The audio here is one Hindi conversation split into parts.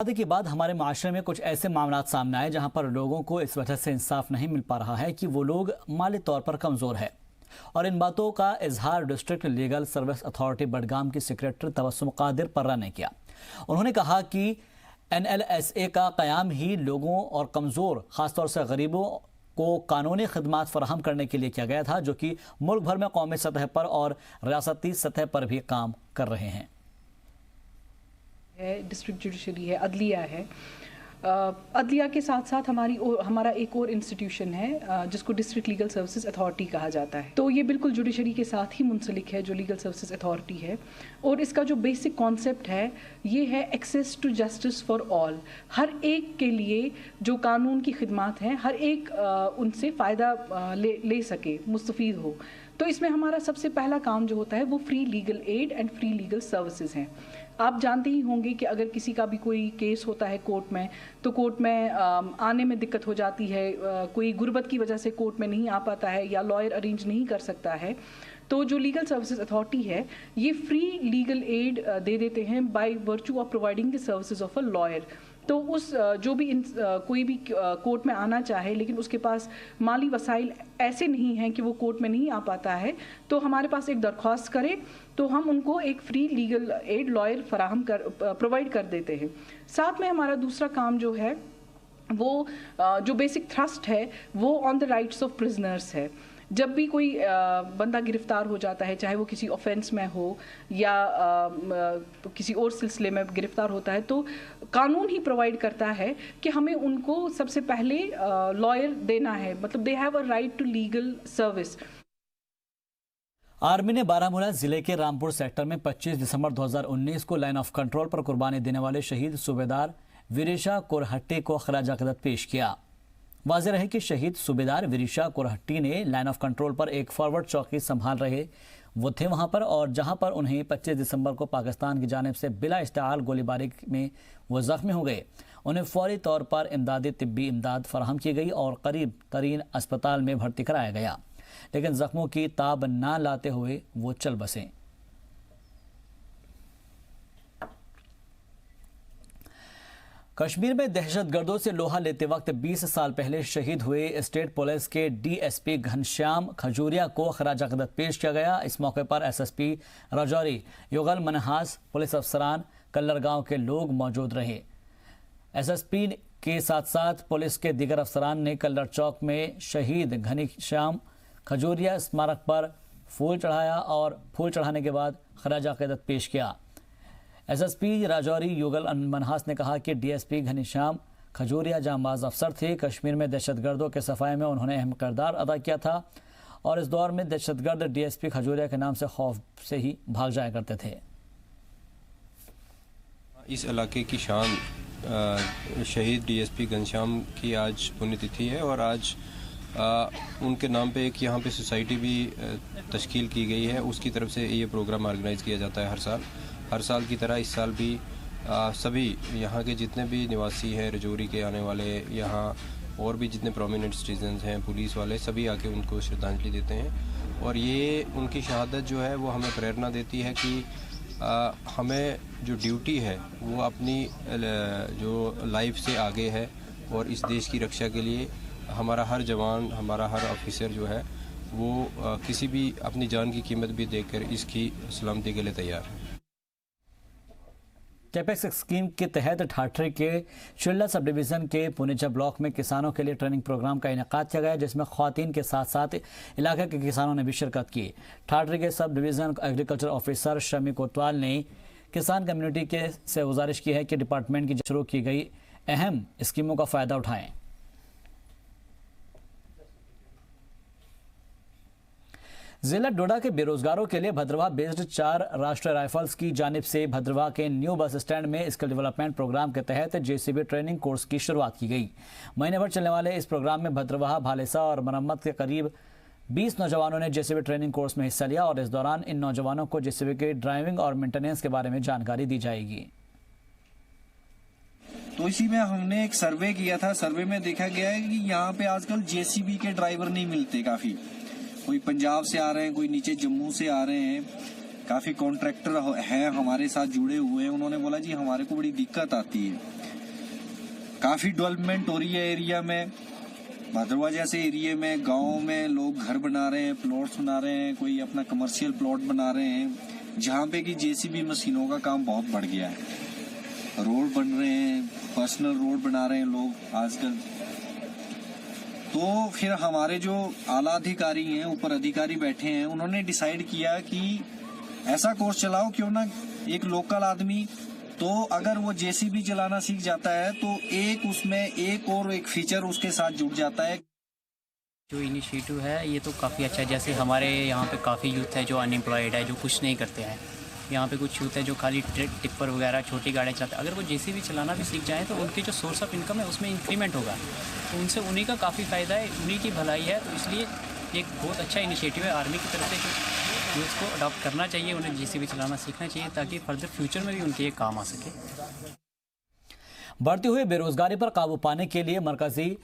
शादी के बाद हमारे माशरे में कुछ ऐसे मामला सामने आए जहां पर लोगों को इस वजह से इंसाफ नहीं मिल पा रहा है कि वो लोग माली तौर पर कमज़ोर है। और इन बातों का इजहार district legal service authority Budgam की सेक्रेटरी तबस्सुम कादिर पर्रा ने किया। उन्होंने कहा कि NLSA का क़याम ही लोगों और कमज़ोर ख़ासतौर से गरीबों को कानूनी खदमात फराहम करने के लिए किया गया था, जो कि मुल्क भर में कौमी सतह पर और रियासती सतह पर भी काम कर रहे हैं। डिस्ट्रिक्ट जुडिशरी है, अदलिया है। अदलिया के साथ साथ हमारा एक और इंस्टीट्यूशन है जिसको डिस्ट्रिक्ट लीगल सर्विसेज अथॉरिटी कहा जाता है। तो ये बिल्कुल जुडिशरी के साथ ही मुंसलिक है जो लीगल सर्विसेज अथॉरिटी है। और इसका जो बेसिक कॉन्सेप्ट है ये है access to justice for all. हर एक के लिए जो कानून की खिदमात हैं, हर एक उनसे फ़ायदा ले सके, मुस्तफ़ीद हो। तो इसमें हमारा सबसे पहला काम जो होता है वो free legal aid and free legal services हैं। आप जानते ही होंगे कि अगर किसी का भी कोई केस होता है कोर्ट में, तो कोर्ट में आने में दिक्कत हो जाती है, कोई गुर्बत की वजह से कोर्ट में नहीं आ पाता है या लॉयर अरेंज नहीं कर सकता है, तो जो लीगल सर्विसेज अथॉरिटी है ये फ्री लीगल एड दे देते हैं by virtue of providing the services of a lawyer. तो उस जो भी कोई भी कोर्ट में आना चाहे लेकिन उसके पास माली वसाइल ऐसे नहीं हैं कि वो कोर्ट में नहीं आ पाता है, तो हमारे पास एक दरख्वास्त करे तो हम उनको एक free legal aid lawyer provide कर देते हैं। साथ में हमारा दूसरा काम जो है वो जो बेसिक थ्रस्ट है वो on the rights of prisoners है। जब भी कोई बंदा गिरफ्तार हो जाता है, चाहे वो किसी ऑफेंस में हो या किसी और सिलसिले में गिरफ्तार होता है, तो कानून ही प्रोवाइड करता है कि हमें उनको सबसे पहले लॉयर देना है, मतलब they have a right to legal service. Army ने बारामूला जिले के रामपुर सेक्टर में 25 दिसंबर 2019 को लाइन ऑफ कंट्रोल पर कुर्बानी देने वाले शहीद सूबेदार विरिशा कोरहट्टी को खराज अक़ीदत पेश किया। वाज़ेह रहे कि शहीद सूबेदार विरिशा कोरहट्टी ने लाइन ऑफ कंट्रोल पर एक फॉरवर्ड चौकी संभाल रहे वो थे वहां पर, और जहां पर उन्हें 25 दिसंबर को पाकिस्तान की जानिब से बिला इश्तिआल गोलीबारी में वो जख्मी हो गए। उन्हें फौरी तौर पर इमदादी तिब्बी इमदाद फराहम की गई और करीब तरीन अस्पताल में भर्ती कराया गया, लेकिन जख्मों की ताब ना लाते हुए वो चल बसे। कश्मीर में दहशतगर्दों से लोहा लेते वक्त 20 साल पहले शहीद हुए स्टेट पुलिस के DSP घनश्याम खजूरिया को खराज अक़ीदत पेश किया गया। इस मौके पर SSP राजौरी, युगल मनहास, पुलिस अफसरान, कल्लर गांव के लोग मौजूद रहे। SSP के साथ साथ पुलिस के दीगर अफसरान ने कल्लर चौक में शहीद घनश्याम खजूरिया स्मारक पर फूल चढ़ाया और फूल चढ़ाने के बाद खराज अक़ीदत पेश किया। SSP राजौरी युगल मनहास ने कहा कि DSP घनश्याम खजूरिया जांबाज अफसर थे। कश्मीर में दहशतगर्दों के सफाए में उन्होंने अहम किरदार अदा किया था और इस दौर में दहशतगर्द DSP खजूरिया के नाम से खौफ से ही भाग जाया करते थे। इस इलाके की शान शहीद DSP घनश्याम की आज पुण्यतिथि है और आज उनके नाम पे एक यहाँ पे सोसाइटी भी तश्कील की गई है। उसकी तरफ से ये प्रोग्राम ऑर्गेनाइज़ किया जाता है हर साल की तरह इस साल भी सभी यहाँ के जितने भी निवासी हैं, रजौरी के आने वाले, यहाँ और भी जितने प्रोमिनेंट सिटीजन्स हैं, पुलिस वाले, सभी आके उनको श्रद्धांजलि देते हैं। और ये उनकी शहादत जो है वो हमें प्रेरणा देती है कि हमें जो ड्यूटी है वो अपनी जो लाइफ से आगे है और इस देश की रक्षा के लिए हमारा हर जवान, हमारा हर ऑफिसर जो है वो किसी भी अपनी जान की कीमत भी देकर इसकी सलामती के लिए तैयार है। कैपेक्स स्कीम के तहत ठाठरी के चिल्ला सब डिवीज़न के पुनेजा ब्लॉक में किसानों के लिए ट्रेनिंग प्रोग्राम का इनेकाद किया गया, जिसमें ख़वातीन के साथ साथ इलाके के किसानों ने भी शिरकत की। ठाठरी के sub division agriculture officer Shami कोतवाल ने किसान कम्युनिटी से गुजारिश की है कि डिपार्टमेंट की शुरू की गई अहम स्कीमों का फ़ायदा उठाएँ। जिला डोडा के बेरोजगारों के लिए भद्रवाह बेस्ड 4 राष्ट्रीय राइफल्स की जानिब से भद्रवाह के न्यू बस स्टैंड में स्किल डेवलपमेंट प्रोग्राम के तहत JCB ट्रेनिंग कोर्स की शुरुआत की गई। महीने भर चलने वाले इस प्रोग्राम में भद्रवाह, भालेसा और मरम्मत के करीब 20 नौजवानों ने JCB ट्रेनिंग कोर्स में हिस्सा लिया और इस दौरान इन नौजवानों को JCB के ड्राइविंग और मेंटेनेंस के बारे में जानकारी दी जाएगी। तो इसी में हमने एक सर्वे किया था। सर्वे में देखा गया है कि यहाँ पे आजकल JCB के ड्राइवर नहीं मिलते। काफी कोई पंजाब से आ रहे हैं, कोई नीचे जम्मू से आ रहे हैं, काफी कॉन्ट्रैक्टर हैं हमारे साथ जुड़े हुए हैं। उन्होंने बोला जी हमारे को बड़ी दिक्कत आती है काफ़ी डेवलपमेंट हो रही है एरिया में। भद्रवा जैसे एरिया में, गाँव में लोग घर बना रहे हैं, प्लॉट्स बना रहे हैं, कोई अपना कमर्शियल प्लॉट बना रहे हैं, जहाँ पे कि जेसीबी मशीनों का काम बहुत बढ़ गया है। रोड बन रहे हैं, पर्सनल रोड बना रहे हैं लोग आजकल। तो फिर हमारे जो आला अधिकारी हैं, ऊपर अधिकारी बैठे हैं, उन्होंने डिसाइड किया कि ऐसा कोर्स चलाओ, क्यों ना एक लोकल आदमी तो अगर वो जेसीबी चलाना सीख जाता है तो एक उसमें एक और एक फीचर उसके साथ जुड़ जाता है। जो इनिशिएटिव है ये तो काफ़ी अच्छा है। जैसे हमारे यहाँ पे काफ़ी यूथ है जो अनएम्प्लॉयड है, जो कुछ नहीं करते हैं। यहाँ पे कुछ यूथ है जो खाली टिप्पर वगैरह छोटी गाड़ियाँ चलाते हैं। अगर वो जेसीबी चलाना भी सीख जाएँ तो उनकी जो सोर्स ऑफ इनकम है उसमें इंक्रीमेंट होगा, तो उनसे उन्हीं का काफ़ी फ़ायदा है, उन्हीं की भलाई है। तो इसलिए एक बहुत अच्छा इनिशिएटिव है आर्मी की तरफ से, जो यूथ को अडॉप्ट करना चाहिए, उन्हें जेसीबी चलाना सीखना चाहिए ताकि फर्दर फ्यूचर में भी उनके ये काम आ सके। बढ़ती हुई बेरोजगारी पर काबू पाने के लिए मरकजी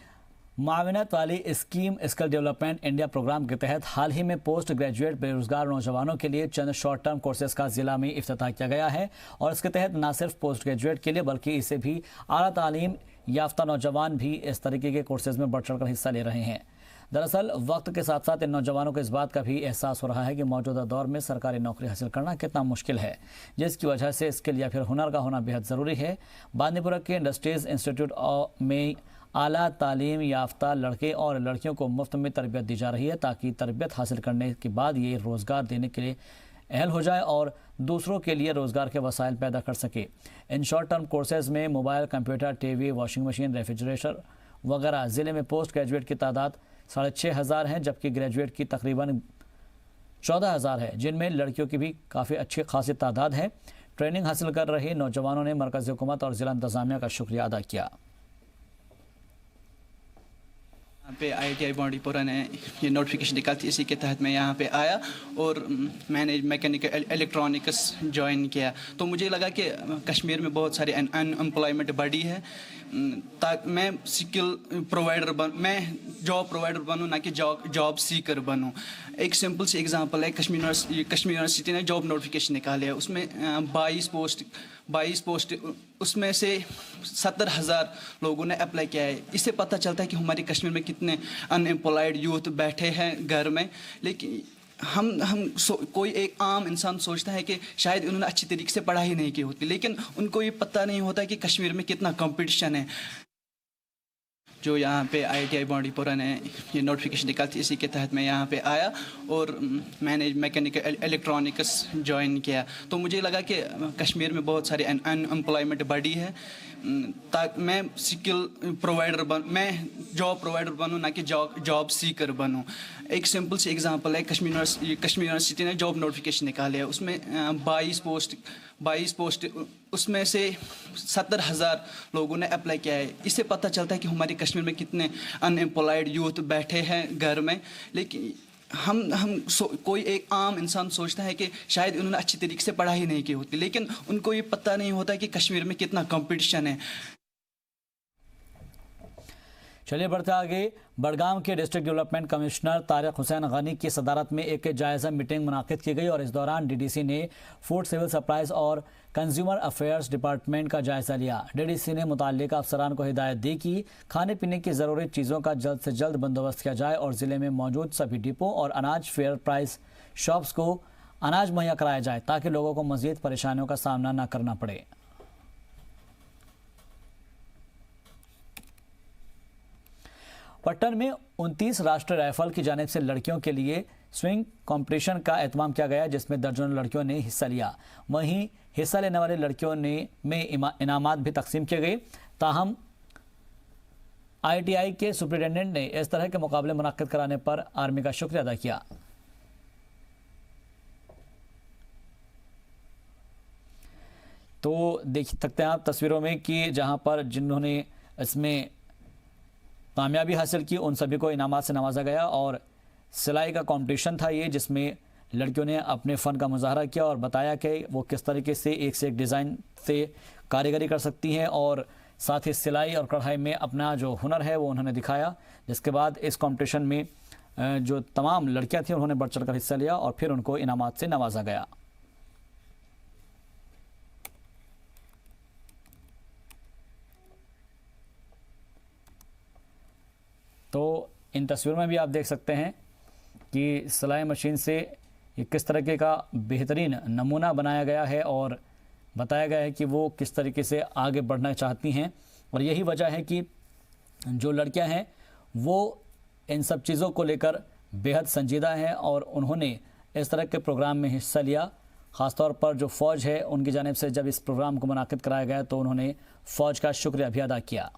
माविनत वाली scheme skill development India programme के तहत हाल ही में पोस्ट ग्रेजुएट बेरोजगार नौजवानों के लिए चंद शॉर्ट टर्म कोर्सेज का जिला में इफ्तिताह किया गया है। और इसके तहत न सिर्फ पोस्ट ग्रेजुएट के लिए बल्कि इसे भी आला तालीम याफ्ता नौजवान भी इस तरीके के कोर्सेज में बढ़ चढ़कर हिस्सा ले रहे हैं। दरअसल वक्त के साथ साथ इन नौजवानों को इस बात का भी एहसास हो रहा है कि मौजूदा दौर में सरकारी नौकरी हासिल करना कितना मुश्किल है, जिसकी वजह से स्किल या फिर हुनर का होना बेहद ज़रूरी है। बांदीपुरा के इंडस्ट्रीज इंस्टीट्यूट में आला तालीम याफ्ता लड़के और लड़कियों को मुफ्त में तरबियत दी जा रही है ताकि तरबियत हासिल करने के बाद ये रोज़गार देने के लिए अहल हो जाए और दूसरों के लिए रोज़गार के वसाइल पैदा कर सके। इन शॉर्ट टर्म कोर्सेज में mobile, computer, TV, washing machine, refrigerator वगैरह। ज़िले में पोस्ट ग्रेजुएट की तादाद 6,500 है, जबकि ग्रेजुएट की तकरीबन 14,000 है, जिनमें लड़कियों की भी काफ़ी अच्छी खासी तादाद है। ट्रेनिंग हासिल कर रहे नौजवानों ने मरकज़ी हुकूमत और ज़िला इंतज़ामिया का शुक्रिया अदा किया। यहाँ पे ITI बांडीपुरा ने ये नोटिफिकेशन निकाली थी, इसी के तहत मैं यहाँ पे आया और मैंने मैकेनिकल इलेक्ट्रॉनिक्स ज्वाइन किया। तो मुझे लगा कि कश्मीर में बहुत सारी अनएम्प्लॉयमेंट बढ़ी है, ताकि मैं स्किल प्रोवाइडर मैं जॉब प्रोवाइडर बनूँ, ना कि जॉब सीकर बनूँ। एक सिंपल सी एग्जांपल है, कश्मीर यूनिवर्सिटी ने जॉब नोटिफिकेशन निकाले है, उसमें 22 पोस्ट उसमें से 70,000 लोगों ने अप्लाई किया है। इससे पता चलता है कि हमारे कश्मीर में कितने अनएम्प्लॉयड यूथ बैठे हैं घर में। लेकिन कोई एक आम इंसान सोचता है कि शायद उन्होंने अच्छी तरीके से पढ़ाई नहीं की होती, लेकिन उनको ये पता नहीं होता कि कश्मीर में कितना कंपटीशन है। जो यहाँ पे ITI बांडीपुरा ने ये नोटिफिकेशन निकाली थी, इसी के तहत मैं यहाँ पे आया और मैंने मैकेनिकल इलेक्ट्रॉनिक्स ज्वाइन किया। तो मुझे लगा कि कश्मीर में बहुत सारी अनएम्प्लॉयमेंट बढ़ी है, ताकि मैं स्किल प्रोवाइडर मैं जॉब प्रोवाइडर बनूँ, ना कि जॉब सीकर बनूँ। एक सिंपल सी एग्जांपल है, कश्मीर यूनिवर्सिटी ने जॉब नोटिफिकेशन निकाले है, उसमें 22 पोस्ट उसमें से 70,000 लोगों ने अप्लाई किया है। इससे पता चलता है कि हमारे कश्मीर में कितने अनएम्प्लॉयड यूथ बैठे हैं घर में। लेकिन कोई एक आम इंसान सोचता है कि शायद उन्होंने अच्छी तरीके से पढ़ाई नहीं की होती, लेकिन उनको ये पता नहीं होता कि कश्मीर में कितना कंपटीशन है। चलिए बढ़ते आगे। बड़गाम के district development commissioner Tariq Hussain Gani की सदारत में एक जायज़ा मीटिंग मुनाकिद की गई और इस दौरान DDC ने फूड, सिविल सप्लाईज और कंज्यूमर अफेयर्स डिपार्टमेंट का जायज़ा लिया। DDC ने मुताल्लिका अफसरान को हिदायत दी कि खाने पीने की ज़रूरी चीज़ों का जल्द से जल्द बंदोबस्त किया जाए और ज़िले में मौजूद सभी डिपो और अनाज फेयर प्राइस शॉप्स को अनाज मुहैया कराया जाए ताकि लोगों को मज़ीद परेशानियों का सामना न करना पड़े। पट्टन में 29 राष्ट्रीय राइफल की जानिब से लड़कियों के लिए स्विंग कंपटीशन का एहतमाम किया गया, जिसमें दर्जनों लड़कियों ने हिस्सा लिया। वहीं हिस्सा लेने वाले लड़कियों में इनामात भी तकसीम किए गए। ताहम ITI के सुप्रिटेंडेंट ने इस तरह के मुकाबले मुनक्किद कराने पर आर्मी का शुक्रिया अदा किया। तो देख सकते हैं आप तस्वीरों में कि जहां पर जिन्होंने इसमें कामयाबी हासिल की उन सभी को इनामात से नवाजा गया और सिलाई का कंपटीशन था ये, जिसमें लड़कियों ने अपने फ़न का मुजाहरा किया और बताया कि वो किस तरीके से एक से एक डिज़ाइन से कारीगरी कर सकती हैं और साथ ही सिलाई और कढ़ाई में अपना जो हुनर है वो उन्होंने दिखाया। जिसके बाद इस कंपटीशन में जो तमाम लड़कियां थीं उन्होंने बढ़ चढ़ कर हिस्सा लिया और फिर उनको इनामात से नवाजा गया। तो इन तस्वीरों में भी आप देख सकते हैं कि सिलाई मशीन से ये किस तरीके का बेहतरीन नमूना बनाया गया है और बताया गया है कि वो किस तरीके से आगे बढ़ना चाहती हैं। और यही वजह है कि जो लड़कियां हैं वो इन सब चीज़ों को लेकर बेहद संजीदा हैं और उन्होंने इस तरह के प्रोग्राम में हिस्सा लिया। ख़ासतौर पर जो फ़ौज है उनकी जानिब से जब इस प्रोग्राम को मुनाकिद कराया गया तो उन्होंने फ़ौज का शुक्रिया भी अदा किया।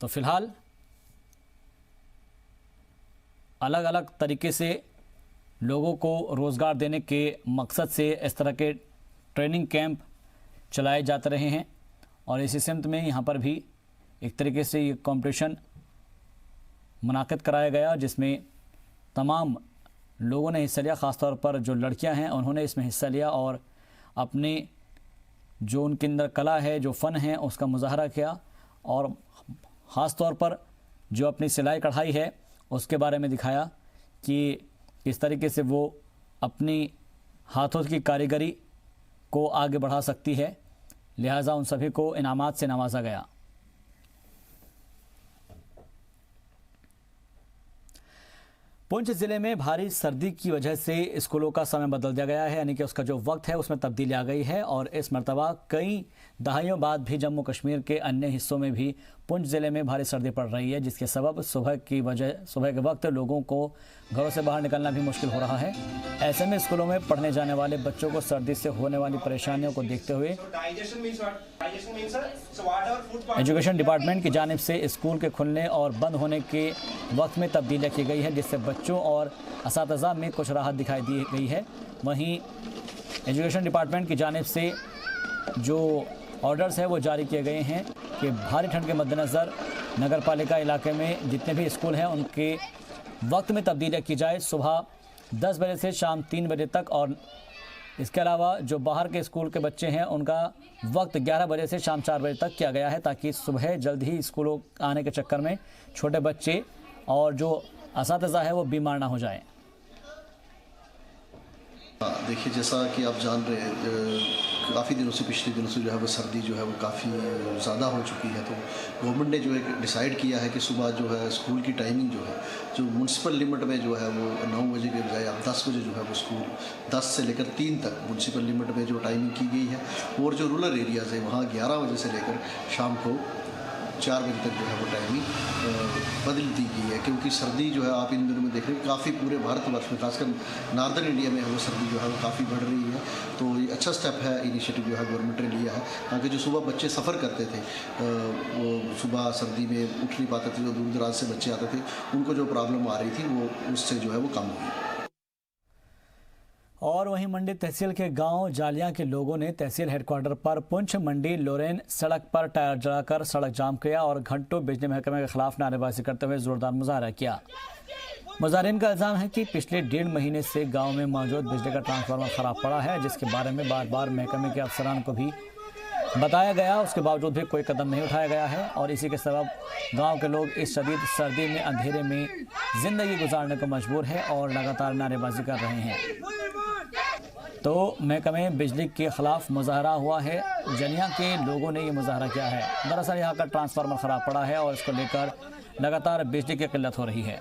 तो फिलहाल अलग अलग तरीके से लोगों को रोज़गार देने के मकसद से इस तरह के ट्रेनिंग कैंप चलाए जाते रहे हैं और इसी सिमत में यहाँ पर भी एक तरीके से ये कंपटीशन मुनाकिद कराया गया जिसमें तमाम लोगों ने हिस्सा लिया। ख़ासतौर पर जो लड़कियां हैं उन्होंने इसमें हिस्सा लिया और अपने जो उनके अंदर कला है, जो फ़न है, उसका मुजाहरा किया और ख़ास तौर पर जो अपनी सिलाई कढ़ाई है उसके बारे में दिखाया कि इस तरीके से वो अपनी हाथों की कारीगरी को आगे बढ़ा सकती है। लिहाजा उन सभी को इनामात से नवाजा गया। पुंछ ज़िले में भारी सर्दी की वजह से स्कूलों का समय बदल दिया गया है, यानी कि उसका जो वक्त है उसमें तब्दीली आ गई है और इस मरतबा कई दहाइयों बाद भी जम्मू कश्मीर के अन्य हिस्सों में भी पुंछ ज़िले में भारी सर्दी पड़ रही है, जिसके सबब सुबह के वक्त लोगों को घरों से बाहर निकलना भी मुश्किल हो रहा है। ऐसे में स्कूलों में पढ़ने जाने वाले बच्चों को सर्दी से होने वाली परेशानियों को देखते हुए एजुकेशन डिपार्टमेंट की जानिब से स्कूल के खुलने और बंद होने के वक्त में तब्दीली की गई है, जिससे बच्चों और असातिज़ा में कुछ राहत दिखाई दी गई है। वहीं एजुकेशन डिपार्टमेंट की जानिब से जो ऑर्डर्स है वो जारी किए गए हैं कि भारी ठंड के मद्देनज़र नगर पालिका इलाके में जितने भी स्कूल हैं उनके वक्त में तब्दीली की जाए, सुबह 10 बजे से शाम 3 बजे तक, और इसके अलावा जो बाहर के स्कूल के बच्चे हैं उनका वक्त 11 बजे से शाम 4 बजे तक किया गया है, ताकि सुबह जल्द ही स्कूलों आने के चक्कर में छोटे बच्चे और जो असातिज़ा है वो बीमार ना हो जाए। देखिए, जैसा कि आप जान रहे हैं काफ़ी दिनों से, पिछले दिनों से जो है वो सर्दी जो है वो काफ़ी ज़्यादा हो चुकी है। तो गवर्नमेंट ने जो है डिसाइड किया है कि सुबह जो है स्कूल की टाइमिंग जो है, जो म्यूनसिपल लिमिट में जो है वो 9 बजे के बजाय अब 10 बजे जो है वो स्कूल 10 से लेकर 3 तक म्यूनसिपल लिमिट में जो टाइमिंग की गई है, और जो रूरल एरियाज़ है वहाँ 11 बजे से लेकर शाम को 4 बजे तक जो है वो टाइमिंग बदल दी गई है। क्योंकि सर्दी जो है आप इन दिनों में देख रहे हैं काफ़ी पूरे भारतवर्ष में, खासकर नॉर्दर्न इंडिया में वो सर्दी जो है वो काफ़ी बढ़ रही है। तो ये अच्छा स्टेप है, इनिशिएटिव जो है गवर्नमेंट ने लिया है, ताकि जो सुबह बच्चे सफ़र करते थे वो सुबह सर्दी में उठ नहीं पाते थे, जो दूर दराज से बच्चे आते थे उनको जो प्रॉब्लम आ रही थी वो उससे जो है वो कम हुई। और वहीं मंडी तहसील के गांव जालियां के लोगों ने तहसील हेडक्वार्टर पर पुंछ मंडी लोरेन सड़क पर टायर जलाकर सड़क जाम किया और घंटों बिजली महकमे के खिलाफ नारेबाजी करते हुए जोरदार मुजाहरा किया। मुजाहरीन का इल्ज़ाम है कि पिछले 1.5 महीने से गांव में मौजूद बिजली का ट्रांसफार्मर खराब पड़ा है, जिसके बारे में बार बार महकमे के अफसरान को भी बताया गया, उसके बावजूद भी कोई कदम नहीं उठाया गया है और इसी के सबब गांव के लोग इस शदीद सर्दी में अंधेरे में ज़िंदगी गुजारने को मजबूर है और लगातार नारेबाजी कर रहे हैं। तो महकमे बिजली के खिलाफ मुजाहरा हुआ है। जलियां के लोगों ने ये मुजाहरा किया है। दरअसल यहाँ का ट्रांसफार्मर ख़राब पड़ा है और इसको लेकर लगातार बिजली की किल्लत हो रही है।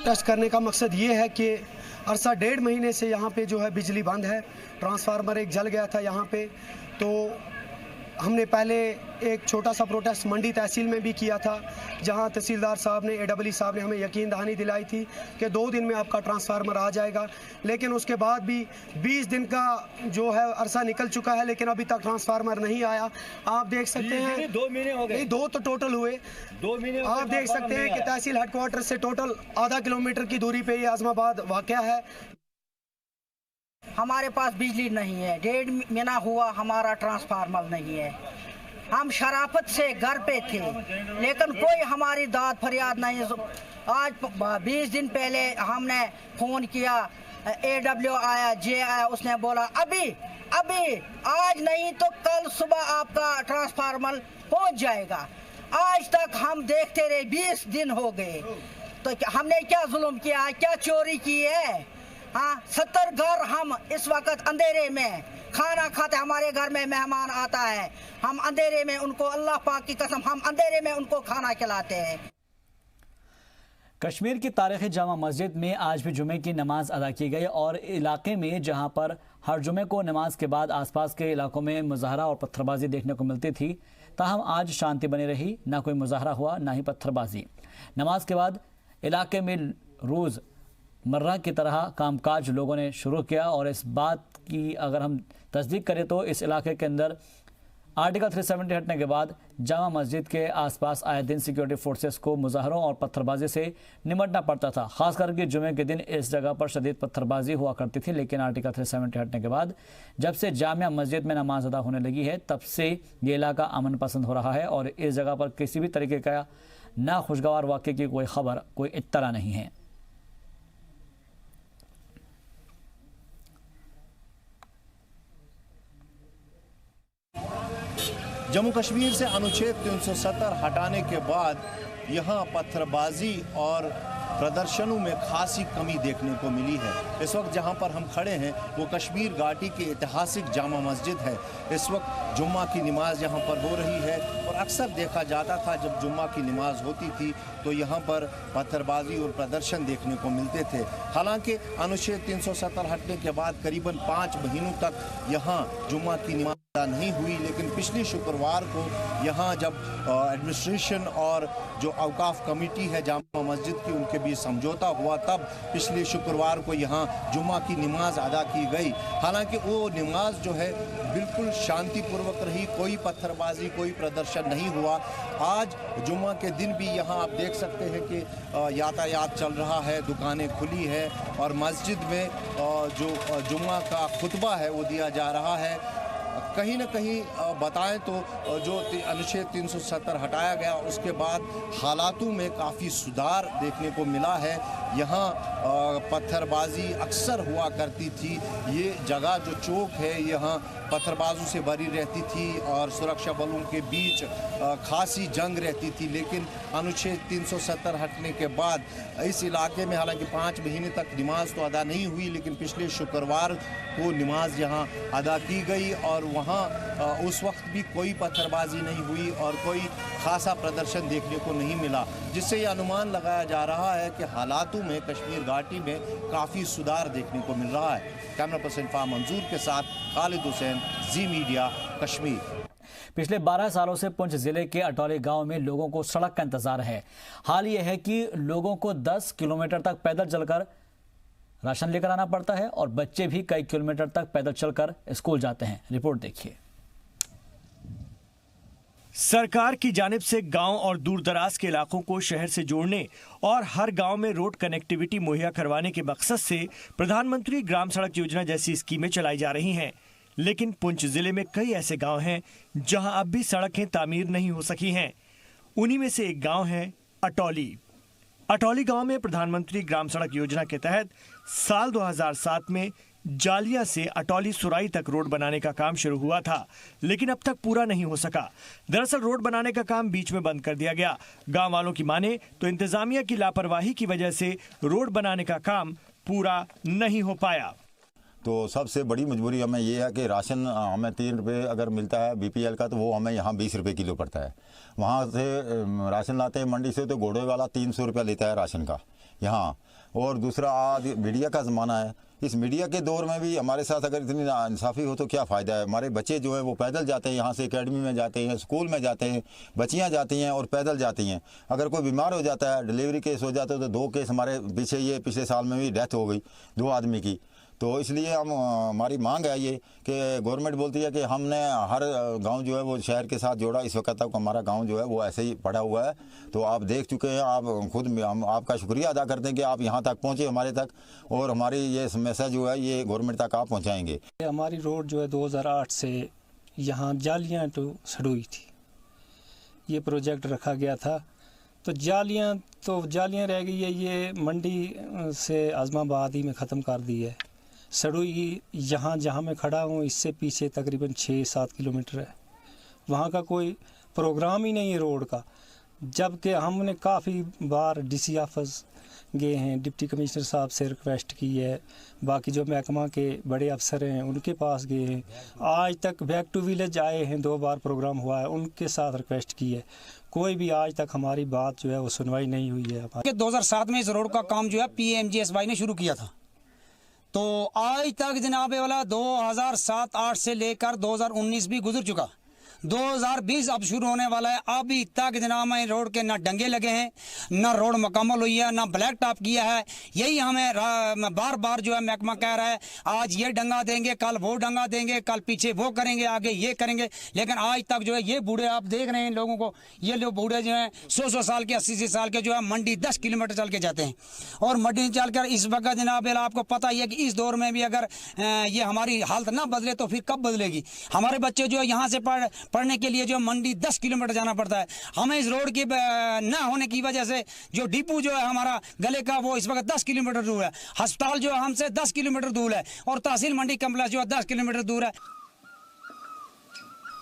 टेस्ट करने का मकसद ये है कि अरसा 1.5 महीने से यहाँ पे जो है बिजली बंद है। ट्रांसफार्मर एक जल गया था यहाँ पे, तो हमने पहले एक छोटा सा प्रोटेस्ट मंडी तहसील में भी किया था, जहां तहसीलदार साहब ने, AEE साहब ने हमें यकीन दहानी दिलाई थी कि 2 दिन में आपका ट्रांसफार्मर आ जाएगा। लेकिन उसके बाद भी 20 दिन का जो है अरसा निकल चुका है, लेकिन अभी तक ट्रांसफार्मर नहीं आया। आप देख सकते हैं 2 महीने हो गए, 2 तो टोटल हुए, 2 महीने आप देख सकते हैं कि तहसील हेडक्वार्टर से टोटल आधा किलोमीटर की दूरी पे ये आजमाबाद वाक़या है। हमारे पास बिजली नहीं है, 1.5 महीना हुआ हमारा ट्रांसफार्मर नहीं है। हम शराफत से घर पे थे, लेकिन कोई हमारी दाद फरियाद नहीं। आज 20 दिन पहले हमने फ़ोन किया, AW आया, J आया, उसने बोला अभी आज नहीं तो कल सुबह आपका ट्रांसफार्मर पहुंच जाएगा। आज तक हम देखते रहे, 20 दिन हो गए। तो हमने क्या जुल्म किया, क्या चोरी की है? हाँ, 70 घर हम इस वक्त अंधेरे में खाना खाते, हमारे घर में मेहमान आता है, हम अंधेरे में उनको, अल्लाह पाक की कसम, हम अंधेरे में उनको खाना खिलाते हैं। कश्मीर की तारीखी जामा मस्जिद में आज भी जुमे की नमाज अदा की गई और इलाके में जहां पर हर जुमे को नमाज के बाद आसपास के इलाकों में मुजाहरा और पत्थरबाजी देखने को मिलती थी, ताहम आज शांति बनी रही, ना कोई मुजाहरा हुआ ना ही पत्थरबाजी। नमाज के बाद इलाके में रोज़ मर्रा की तरह कामकाज लोगों ने शुरू किया और इस बात की अगर हम तस्दीक करें तो इस इलाके के अंदर आर्टिकल 370 हटने के बाद जामा मस्जिद के आसपास आए दिन सिक्योरिटी फोर्सेस को मुजाहरों और पत्थरबाजी से निमटना पड़ता था। खास करके जुमे के दिन इस जगह पर शदीद पत्थरबाजी हुआ करती थी, लेकिन आर्टिकल 370 हटने के बाद जब से जामिया मस्जिद में नमाज अदा होने लगी है तब से ये इलाका अमन पसंद हो रहा है और इस जगह पर किसी भी तरीके का नाखुशगवार वाक़े की कोई खबर, कोई इत्तला नहीं है। जम्मू कश्मीर से अनुच्छेद 370 हटाने के बाद यहाँ पत्थरबाजी और प्रदर्शनों में खासी कमी देखने को मिली है। इस वक्त जहाँ पर हम खड़े हैं वो कश्मीर घाटी की ऐतिहासिक जामा मस्जिद है। इस वक्त जुम्मा की नमाज यहाँ पर हो रही है और अक्सर देखा जाता था जब जुम्मा की नमाज होती थी तो यहाँ पर पत्थरबाजी और प्रदर्शन देखने को मिलते थे। हालांकि अनुच्छेद 370 हटने के बाद करीबन 5 महीनों तक यहाँ जुम्मा की नमाज नहीं हुई, लेकिन पिछले शुक्रवार को यहाँ जब एडमिनिस्ट्रेशन और जो औकाफ कमेटी है जामा मस्जिद की उनके बीच समझौता हुआ तब पिछले शुक्रवार को यहाँ जुम्मा की नमाज अदा की गई। हालांकि वो नमाज जो है बिल्कुल शांतिपूर्वक रही, कोई पत्थरबाजी कोई प्रदर्शन नहीं हुआ। आज जुम्मा के दिन भी यहाँ आप देख सकते हैं कि यातायात चल रहा है, दुकानें खुली है और मस्जिद में जो जुम्मा का खुतबा है वो दिया जा रहा है। कहीं न कहीं बताएं तो जो अनुच्छेद 370 हटाया गया उसके बाद हालातों में काफ़ी सुधार देखने को मिला है। यहाँ पत्थरबाजी अक्सर हुआ करती थी, ये जगह जो चौक है यहाँ पत्थरबाजों से भरी रहती थी और सुरक्षा बलों के बीच खासी जंग रहती थी, लेकिन अनुच्छेद 370 हटने के बाद इस इलाके में हालांकि 5 महीने तक नमाज तो अदा नहीं हुई, लेकिन पिछले शुक्रवार को नमाज यहाँ अदा की गई और वहाँ उस वक्त भी कोई पत्थरबाजी नहीं हुई और कोई खासा प्रदर्शन देखने को नहीं मिला, जिससे ये अनुमान लगाया जा रहा है कि हालातों में कश्मीर घाटी में काफ़ी सुधार देखने को मिल रहा है। कैमरा पर्सन फाह मंजूर के साथ खालिद हुसैन, जी मीडिया, कश्मीर। पिछले 12 सालों से पुंछ जिले के अटौली गांव में लोगों को सड़क का इंतजार है। हाल यह है कि लोगों को 10 किलोमीटर तक पैदल चलकर राशन लेकर आना पड़ता है और बच्चे भी कई किलोमीटर तक पैदल चलकर स्कूल जाते हैं। रिपोर्ट देखिए। सरकार की जानिब से गांव और दूर दराज के इलाकों को शहर से जोड़ने और हर गांव में रोड कनेक्टिविटी मुहैया करवाने के मकसद से प्रधानमंत्री ग्राम सड़क योजना जैसी स्कीमें चलाई जा रही हैं, लेकिन पुंछ जिले में कई ऐसे गांव हैं जहां अब भी सड़कें तामीर नहीं हो सकी हैं। उन्हीं में से एक गांव है अटौली। अटौली गांव में प्रधानमंत्री ग्राम सड़क योजना के तहत साल 2007 में जालिया से अटौली सुराई तक रोड बनाने का काम शुरू हुआ था, लेकिन अब तक पूरा नहीं हो सका। दरअसल रोड बनाने का काम बीच में बंद कर दिया गया। गांव वालों की माने तो इंतजामिया की लापरवाही की वजह से रोड बनाने का काम पूरा नहीं हो पाया। तो सबसे बड़ी मजबूरी हमें ये है कि राशन हमें 3 रुपये अगर मिलता है बीपीएल का तो वो हमें यहाँ 20 रुपये किलो पड़ता है। वहाँ से राशन लाते हैं मंडी से तो घोड़े वाला 300 रुपया लेता है राशन का यहाँ। और दूसरा आज मीडिया का ज़माना है, इस मीडिया के दौर में भी हमारे साथ अगर इतनी इंसाफ़ी हो तो क्या फ़ायदा है। हमारे बच्चे जो हैं वो पैदल जाते हैं, यहाँ से एकेडमी में जाते हैं, स्कूल में जाते हैं, बच्चियाँ जाती हैं और पैदल जाती हैं। अगर कोई बीमार हो जाता है, डिलीवरी केस हो जाता है तो 2 केस हमारे पिछले साल में भी डेथ हो गई 2 आदमी की। तो इसलिए हमारी मांग है ये कि गवर्नमेंट बोलती है कि हमने हर गांव जो है वो शहर के साथ जोड़ा। इस वक्त तक हमारा गांव जो है वो ऐसे ही पड़ा हुआ है। तो आप देख चुके हैं, आप खुद हम आपका शुक्रिया अदा करते हैं कि आप यहाँ तक पहुँचे हमारे तक और हमारी ये समस्या जो है ये गवर्नमेंट तक आप पहुँचाएँगे। हमारी रोड जो है 2008 से यहाँ जालियाँ टू सड़ुई थी, ये प्रोजेक्ट रखा गया था। तो जालियाँ रह गई है, ये मंडी से आज़माबाद ही में ख़त्म कर दी है। सड़ुई यहाँ जहाँ मैं खड़ा हूँ इससे पीछे तकरीबन 6-7 किलोमीटर है, वहाँ का कोई प्रोग्राम ही नहीं है रोड का। जबकि हमने काफ़ी बार डीसी ऑफिस गए हैं, डिप्टी कमिश्नर साहब से रिक्वेस्ट की है, बाकी जो महकमा के बड़े अफसर हैं उनके पास गए हैं। आज तक बैक टू विलेज आए हैं, 2 बार प्रोग्राम हुआ है, उनके साथ रिक्वेस्ट की है, कोई भी आज तक हमारी बात जो है वो सुनवाई नहीं हुई है। 2007 में इस रोड का काम जो है PMGSY ने शुरू किया था, तो आज तक जनाब वाला 2007-8 से लेकर 2019 भी गुजर चुका, 2020 अब शुरू होने वाला है। अभी तक जनाब रोड के ना डंगे लगे हैं, ना रोड मुकम्मल हुई है, ना ब्लैक टॉप किया है। यही हमें बार बार जो है महकमा कह रहा है आज ये डंगा देंगे, कल वो डंगा देंगे, कल पीछे वो करेंगे, आगे ये करेंगे, लेकिन आज तक जो है ये बूढ़े, आप देख रहे हैं इन लोगों को, ये लोग बूढ़े जो हैं 100 साल के 80 साल के जो है मंडी 10 किलोमीटर चल के जाते हैं। और मंडी चल कर इस वक्त जनाब आपको पता ही है कि इस दौर में भी अगर ये हमारी हालत ना बदले तो फिर कब बदलेगी। हमारे बच्चे जो है यहाँ से पढ़ने के लिए जो मंडी 10 किलोमीटर जाना पड़ता है। हमें इस रोड की न होने की वजह से जो डिपो जो है हमारा गले का वो इस वक्त 10 किलोमीटर दूर है, अस्पताल जो है हमसे 10 किलोमीटर दूर है, और तहसील मंडी कम्प्लेक्स जो है 10 किलोमीटर दूर है।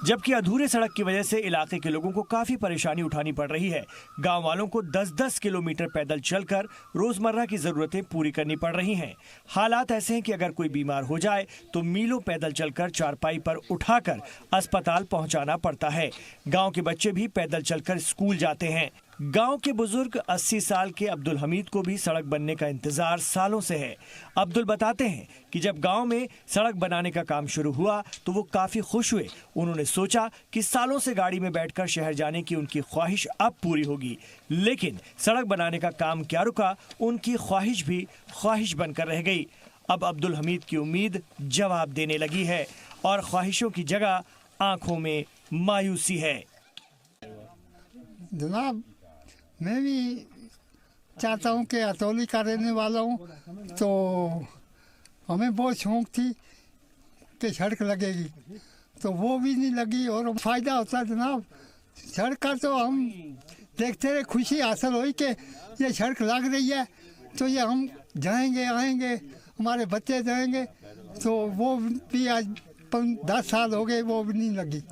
जबकि अधूरे सड़क की वजह से इलाके के लोगों को काफी परेशानी उठानी पड़ रही है। गांव वालों को 10-10 किलोमीटर पैदल चलकर रोजमर्रा की जरूरतें पूरी करनी पड़ रही हैं। हालात ऐसे हैं कि अगर कोई बीमार हो जाए तो मीलों पैदल चलकर चारपाई पर उठाकर अस्पताल पहुंचाना पड़ता है। गांव के बच्चे भी पैदल चलकर स्कूल जाते हैं। गांव के बुजुर्ग 80 साल के अब्दुल हमीद को भी सड़क बनने का इंतजार सालों से है। अब्दुल बताते हैं कि जब गांव में सड़क बनाने का काम शुरू हुआ तो वो काफी खुश हुए। उन्होंने सोचा कि सालों से गाड़ी में बैठकर शहर जाने की उनकी ख्वाहिश अब पूरी होगी, लेकिन सड़क बनाने का काम क्या रुका, उनकी ख्वाहिश भी ख्वाहिश बनकर रह गई। अब अब्दुल हमीद की उम्मीद जवाब देने लगी है और ख्वाहिशों की जगह आंखों में मायूसी है। जनाब, मैं भी चाहता हूँ कि अतौली का रहने वाला हूँ, तो हमें बहुत शौक थी कि सड़क लगेगी, तो वो भी नहीं लगी। और फ़ायदा होता है जनाब सड़क का, तो हम देखते रहे, खुशी हासिल हुई कि ये सड़क लग रही है, तो ये हम जाएंगे आएंगे, हमारे बच्चे जाएंगे, तो वो भी आज 10 साल हो गए, वो भी नहीं लगी।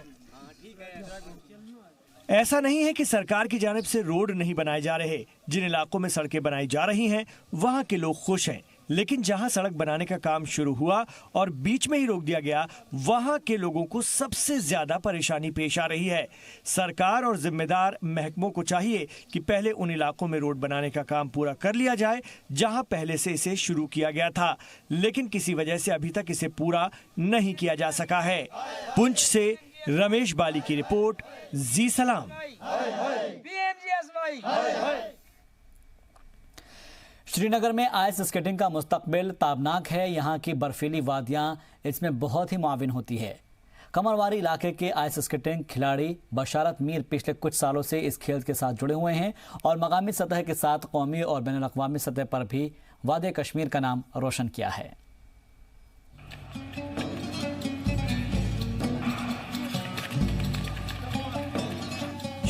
ऐसा नहीं है कि सरकार की जानिब से रोड नहीं बनाए जा रहे। जिन इलाकों में सड़कें बनाई जा रही हैं वहां के लोग खुश हैं, लेकिन जहां सड़क बनाने का काम शुरू हुआ और बीच में ही रोक दिया गया, वहां के लोगों को सबसे ज्यादा परेशानी पेश आ रही है। सरकार और जिम्मेदार महकमों को चाहिए कि पहले उन इलाकों में रोड बनाने का काम पूरा कर लिया जाए जहां पहले से इसे शुरू किया गया था, लेकिन किसी वजह से अभी तक इसे पूरा नहीं किया जा सका है। पुंछ से रमेश बाली की रिपोर्ट, जी सलाम। श्रीनगर में आइस स्केटिंग का मुस्तकबिल ताबनाक है। यहाँ की बर्फीली वादियाँ इसमें बहुत ही मुआविन होती है। कमरवारी इलाके के आइस स्केटिंग खिलाड़ी बशारत मीर पिछले कुछ सालों से इस खेल के साथ जुड़े हुए हैं और मकामी सतह के साथ कौमी और बैनुल अक़वामी सतह पर भी वादे कश्मीर का नाम रोशन किया है।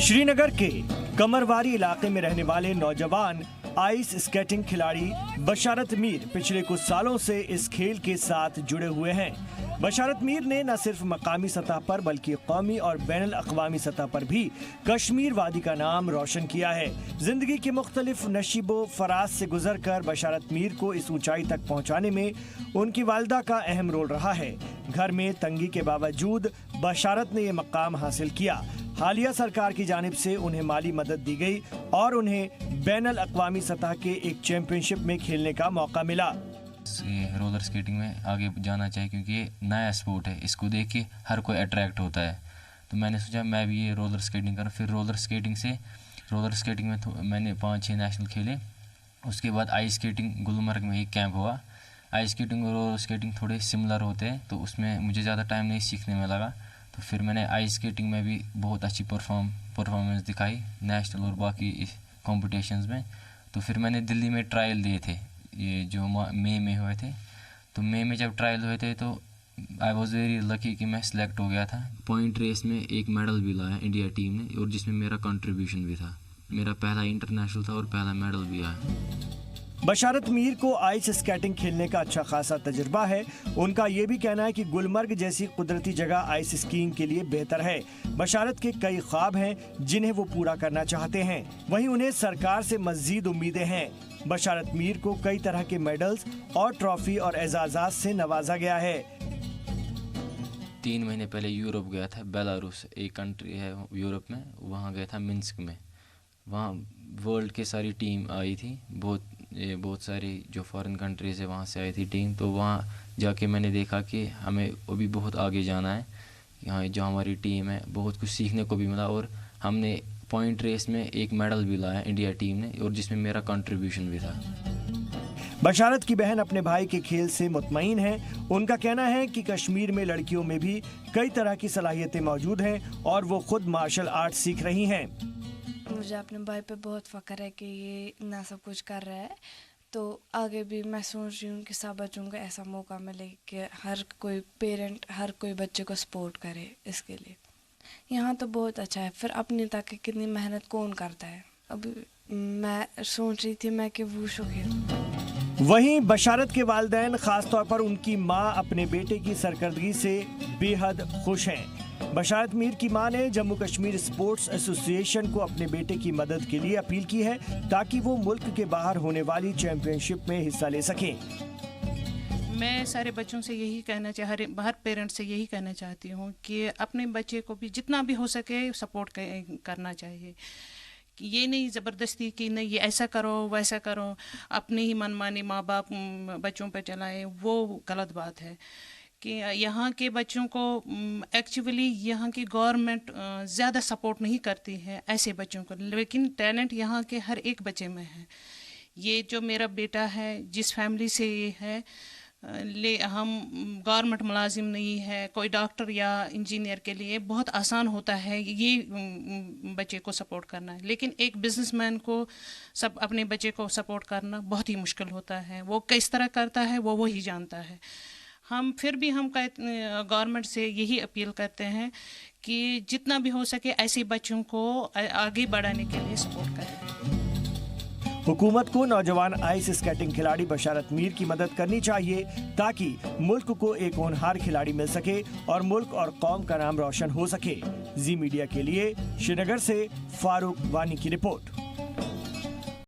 श्रीनगर के कमरवारी इलाके में रहने वाले नौजवान आइस स्केटिंग खिलाड़ी बशारत मीर पिछले कुछ सालों से इस खेल के साथ जुड़े हुए हैं। बशारत मीर ने न सिर्फ मकामी सतह पर बल्कि कौमी और बैनुल अक़वामी सतह पर भी कश्मीर वादी का नाम रोशन किया है। जिंदगी के मुख्तलिफ नशीबो फराज से गुजर कर बशारत मीर को इस ऊंचाई तक पहुंचाने में उनकी वालिदा का अहम रोल रहा है। घर में तंगी के बावजूद बशारत ने ये मकाम हासिल किया। हालिया सरकार की जानिब से उन्हें माली मदद दी गई और उन्हें बैनुल अक़वामी सतह के एक चैंपियनशिप में खेलने का मौका मिला। रोलर स्केटिंग में आगे जाना चाहिए क्योंकि ये नया स्पोर्ट है, इसको देख के हर कोई अट्रैक्ट होता है, तो मैंने सोचा मैं भी ये रोलर स्केटिंग करूँ। फिर रोलर स्केटिंग में मैंने 5-6 नेशनल खेले। उसके बाद आइस स्केटिंग गुलमर्ग में एक कैंप हुआ। आइस स्केटिंग और रोलर स्केटिंग थोड़े सिमिलर होते हैं, तो उसमें मुझे ज़्यादा टाइम नहीं सीखने में लगा, तो फिर मैंने आइस स्केटिंग में भी बहुत अच्छी परफॉर्मेंस दिखाई नेशनल और बाकी कॉम्पिटिशन्स में। तो फिर मैंने दिल्ली में ट्रायल दिए थे, ये जो मई में हुए थे, तो मई में जब ट्रायल हुए थे तो आई वॉज वेरी लकी कि मैं सिलेक्ट हो गया था। पॉइंट रेस में एक मेडल भी लाया इंडिया टीम ने, और जिसमें मेरा कंट्रीब्यूशन भी था। मेरा पहला इंटरनेशनल था और पहला मेडल भी आया। बशारत मीर को आइस स्केटिंग खेलने का अच्छा खासा तजुर्बा है। उनका ये भी कहना है कि गुलमर्ग जैसी कुदरती जगह आइस स्कीइंग के लिए बेहतर है। बशारत के कई ख्वाब हैं जिन्हें वो पूरा करना चाहते हैं, वहीं उन्हें सरकार से मजीद उम्मीदें हैं। बशारत मीर को कई तरह के मेडल्स और ट्रॉफी और एजाज़ात से नवाजा गया है। 3 महीने पहले यूरोप गया था, बेलारूस एक कंट्री है यूरोप में, वहाँ गया था मिन्स्क में। वहाँ वर्ल्ड के सारी टीम आई थी, बहुत सारी जो फॉरेन कंट्रीज है वहाँ से आई थी टीम। तो वहाँ जाके मैंने देखा कि हमें अभी बहुत आगे जाना है। यहाँ जो हमारी टीम है बहुत कुछ सीखने को भी मिला और हमने पॉइंट रेस में एक मेडल भी लाया इंडिया टीम ने, और जिसमें मेरा कंट्रीब्यूशन भी था। बशारत की बहन अपने भाई के खेल से मुतमईन है। उनका कहना है कि कश्मीर में लड़कियों में भी कई तरह की सलाहियतें मौजूद हैं और वो खुद मार्शल आर्ट सीख रही हैं। मुझे अपने भाई पे बहुत फ़ख्र है कि ये इतना सब कुछ कर रहा है, तो आगे भी मैं सोच रही हूँ कि सब बच्चों को ऐसा मौका मिले कि हर कोई पेरेंट हर कोई बच्चे को सपोर्ट करे इसके लिए। यहाँ तो बहुत अच्छा है, फिर अपनी तक कितनी मेहनत कौन करता है। अभी मैं सोच रही थी मैं कि वुशु खेलूं। वहीं बशारत के वालिदैन खासतौर पर उनकी मां अपने बेटे की सरकर्दगी से बेहद खुश हैं। बशारत मीर की मां ने जम्मू कश्मीर स्पोर्ट्स एसोसिएशन को अपने बेटे की मदद के लिए अपील की है ताकि वो मुल्क के बाहर होने वाली चैंपियनशिप में हिस्सा ले सकें। मैं सारे बच्चों से यही कहना हर पेरेंट्स से यही कहना चाहती हूँ कि अपने बच्चे को भी जितना भी हो सके सपोर्ट करना चाहिए। ये नहीं ज़बरदस्ती कि नहीं ये ऐसा करो वैसा करो, अपनी ही मनमानी माँ बाप बच्चों पर चलाएं, वो गलत बात है। कि यहाँ के बच्चों को एक्चुअली यहाँ की गवर्नमेंट ज़्यादा सपोर्ट नहीं करती है ऐसे बच्चों को, लेकिन टैलेंट यहाँ के हर एक बच्चे में है। ये जो मेरा बेटा है जिस फैमिली से ये है, हम गवर्नमेंट मुलाजिम नहीं है, कोई डॉक्टर या इंजीनियर के लिए बहुत आसान होता है ये बच्चे को सपोर्ट करना, लेकिन एक बिजनेसमैन को सब अपने बच्चे को सपोर्ट करना बहुत ही मुश्किल होता है। वो किस तरह करता है वो ही जानता है। हम फिर भी हम गवर्नमेंट से यही अपील करते हैं कि जितना भी हो सके ऐसे बच्चों को आगे बढ़ाने के लिए सपोर्ट करें। हुकूमत को नौजवान आइस स्केटिंग खिलाड़ी बशारत मीर की मदद करनी चाहिए ताकि मुल्क को एक होनहार खिलाड़ी मिल सके और मुल्क और कौम का नाम रोशन हो सके। जी मीडिया के लिए श्रीनगर से फारूक वानी की रिपोर्ट।